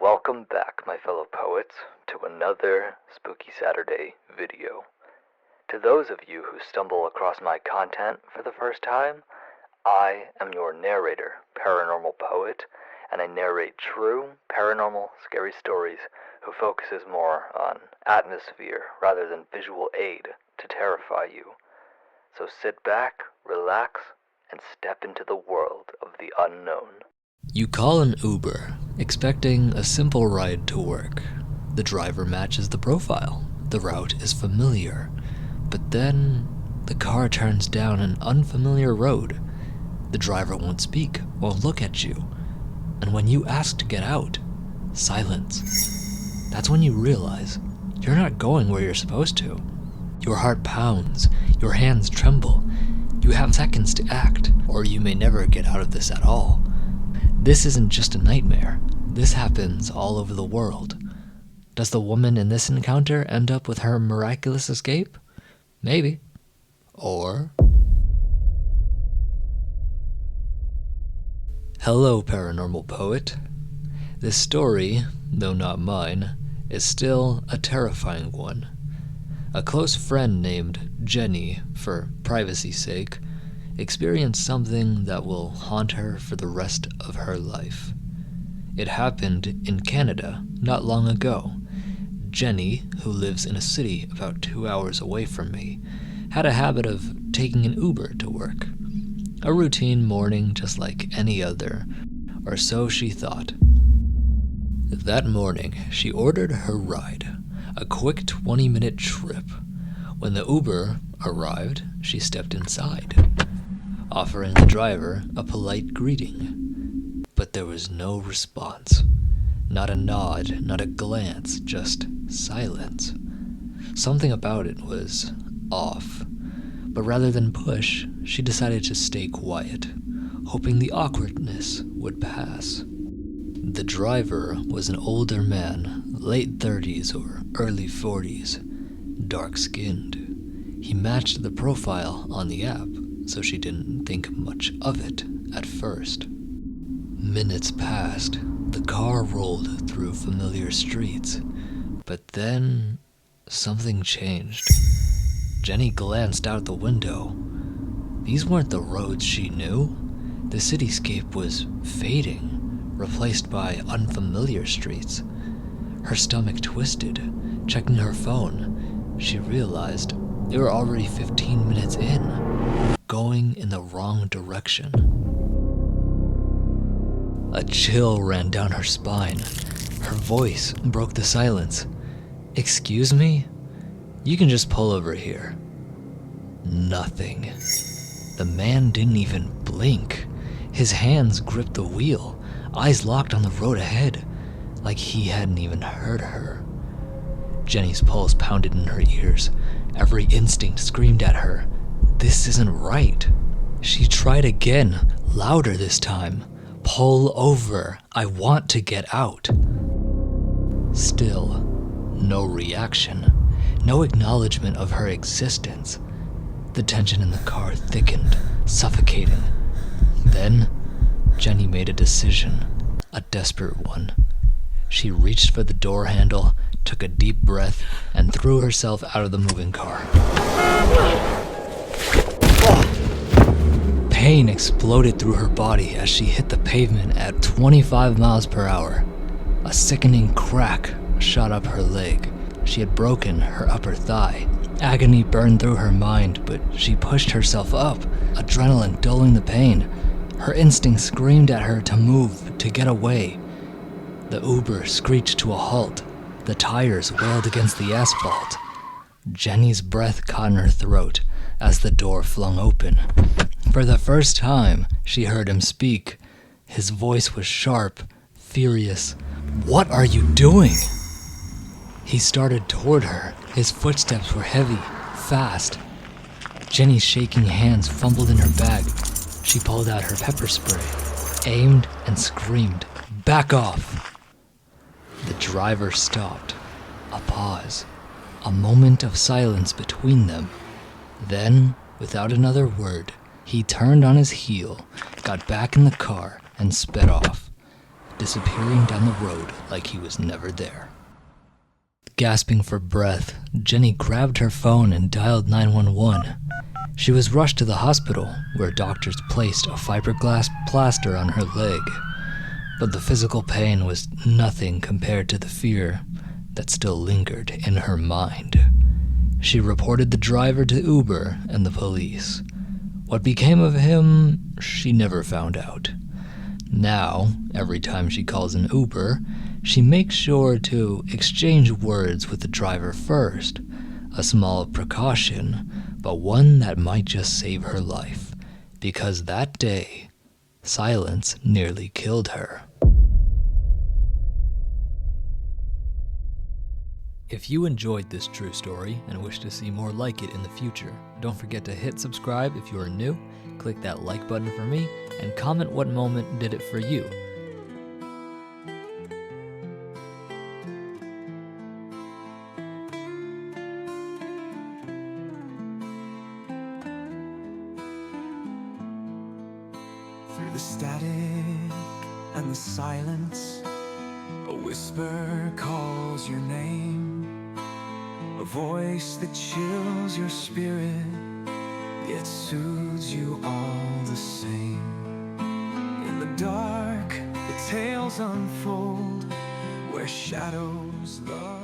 Welcome back, my fellow poets, to another Spooky Saturday video. To those of you who stumble across my content for the first time, I am your narrator, paranormal poet, and I narrate true, paranormal, scary stories who focuses more on atmosphere rather than visual aid to terrify you. So sit back, relax, and step into the world of the unknown. You call an Uber, expecting a simple ride to work. The driver matches the profile. The route is familiar. But then, the car turns down an unfamiliar road. The driver won't speak, won't look at you. And when you ask to get out, silence. That's when you realize you're not going where you're supposed to. Your heart pounds, your hands tremble. You have seconds to act, or you may never get out of this at all. This isn't just a nightmare. This happens all over the world. Does the woman in this encounter end up with her miraculous escape? Maybe. Or... Hello, paranormal poet. This story, though not mine, is still a terrifying one. A close friend named Jenny, for privacy's sake, experienced something that will haunt her for the rest of her life. It happened in Canada not long ago. Jenny, who lives in a city about 2 hours away from me, had a habit of taking an Uber to work. A routine morning just like any other, or so she thought. That morning, she ordered her ride, a quick 20-minute trip. When the Uber arrived, she stepped inside, offering the driver a polite greeting. But there was no response. Not a nod, not a glance, just silence. Something about it was off. But rather than push, she decided to stay quiet, hoping the awkwardness would pass. The driver was an older man, late 30s or early 40s, dark-skinned. He matched the profile on the app, so she didn't think much of it at first. Minutes passed. The car rolled through familiar streets, but then something changed. Jenny glanced out the window. These weren't the roads she knew. The cityscape was fading, replaced by unfamiliar streets. Her stomach twisted. Checking her phone, she realized they were already 15 minutes in, going in the wrong direction. A chill ran down her spine. Her voice broke the silence. "Excuse me? You can just pull over here." Nothing. The man didn't even blink. His hands gripped the wheel, eyes locked on the road ahead, like he hadn't even heard her. Jenny's pulse pounded in her ears. Every instinct screamed at her, "This isn't right." She tried again, louder this time. "Pull over. I want to get out." Still, no reaction. No acknowledgement of her existence. The tension in the car thickened, suffocating. Then, Jenny made a decision, a desperate one. She reached for the door handle, took a deep breath, and threw herself out of the moving car. Pain exploded through her body as she hit the pavement at 25 miles per hour. A sickening crack shot up her leg. She had broken her upper thigh. Agony burned through her mind, but she pushed herself up, adrenaline dulling the pain. Her instinct screamed at her to move, to get away. The Uber screeched to a halt. The tires wailed against the asphalt. Jenny's breath caught in her throat as the door flung open. For the first time, she heard him speak. His voice was sharp, furious. "What are you doing?" He started toward her. His footsteps were heavy, fast. Jenny's shaking hands fumbled in her bag. She pulled out her pepper spray, aimed, and screamed, "Back off!" The driver stopped. A pause. A moment of silence between them. Then, without another word, he turned on his heel, got back in the car, and sped off. disappearing down the road like he was never there. Gasping for breath, Jenny grabbed her phone and dialed 911. She was rushed to the hospital, where doctors placed a fiberglass plaster on her leg. But the physical pain was nothing compared to the fear that still lingered in her mind. She reported the driver to Uber and the police. What became of him, she never found out. Now, every time she calls an Uber, she makes sure to exchange words with the driver first. A small precaution, but one that might just save her life. Because that day, silence nearly killed her. If you enjoyed this true story and wish to see more like it in the future, don't forget to hit subscribe if you are new, click that like button for me, and comment what moment did it for you. Through the static and the silence, a whisper calls your name. A voice that chills your spirit, yet soothes you all the same. In the dark, the tales unfold, where shadows love.